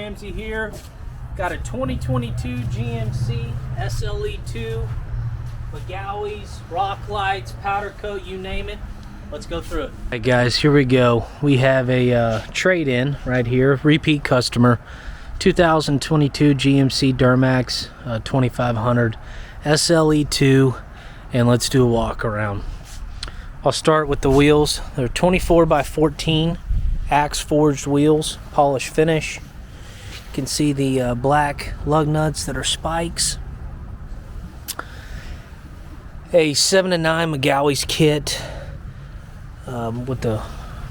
Ramsey here. Got a 2022 GMC SLE2, McGaughy's, rock lights, powder coat, you name it. Let's go through it. Alright guys, here we go. We have a trade-in right here, repeat customer, 2022 GMC Duramax 2500 SLE2, and let's do a walk around. I'll start with the wheels. They're 24x14 axe forged wheels, polished finish. You can see the black lug nuts that are spikes. A 7 to 9 McGaughy's kit with the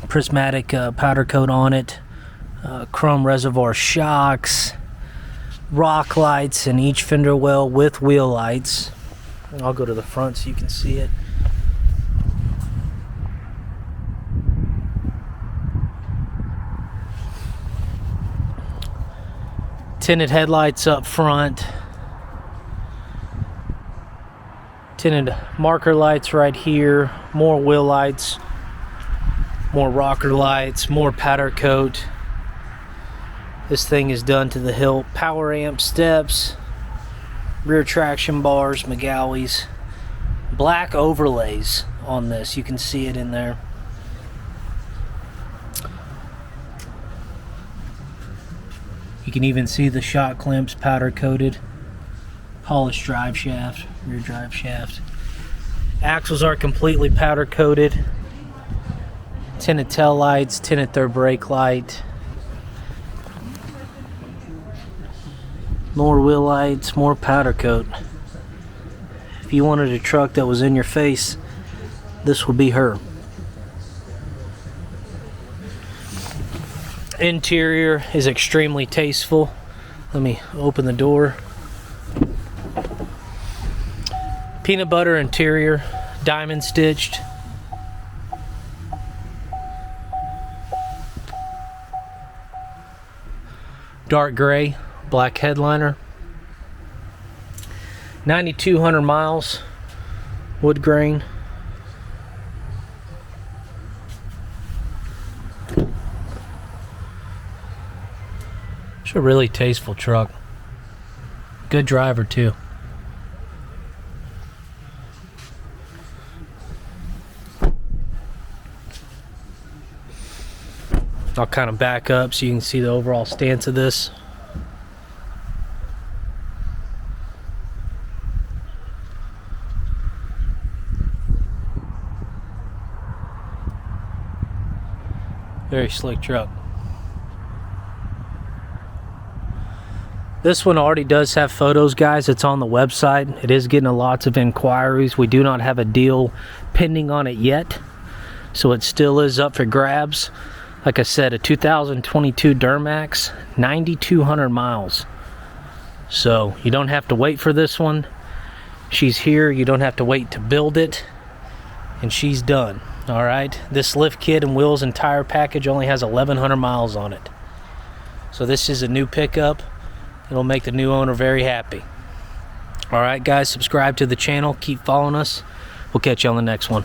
prismatic powder coat on it. Chrome Reservoir Shocks, rock lights in each fender well with wheel lights. I'll go to the front so you can see it. Tinted headlights up front. Tinted marker lights right here. More wheel lights. More rocker lights. More powder coat. This thing is done to the hilt. Power amp steps. Rear traction bars. McGaughy's. Black overlays on this. You can see it in there. You can even see the shock clamps powder coated. Polished drive shaft, rear drive shaft. Axles are completely powder coated. Tinted tail lights, tinted third brake light. More wheel lights, more powder coat. If you wanted a truck that was in your face, this would be her. Interior is extremely tasteful. Let me open the door. Peanut butter interior, diamond stitched. Dark gray, black headliner. 9,200 miles, wood grain. It's a really tasteful truck. Good driver too. I'll kind of back up so you can see the overall stance of this. Very slick truck. This one already does have photos, guys. It's on the website. It is getting lots of inquiries. We do not have a deal pending on it yet, so it still is up for grabs. Like I said, a 2022 Duramax, 9,200 miles. So you don't have to wait for this one. She's here. You don't have to wait to build it, and she's done. All right. This lift kit and wheels and tire package only has 1,100 miles on it. So this is a new pickup. It'll make the new owner very happy. All right, guys, subscribe to the channel. Keep following us. We'll catch you on the next one.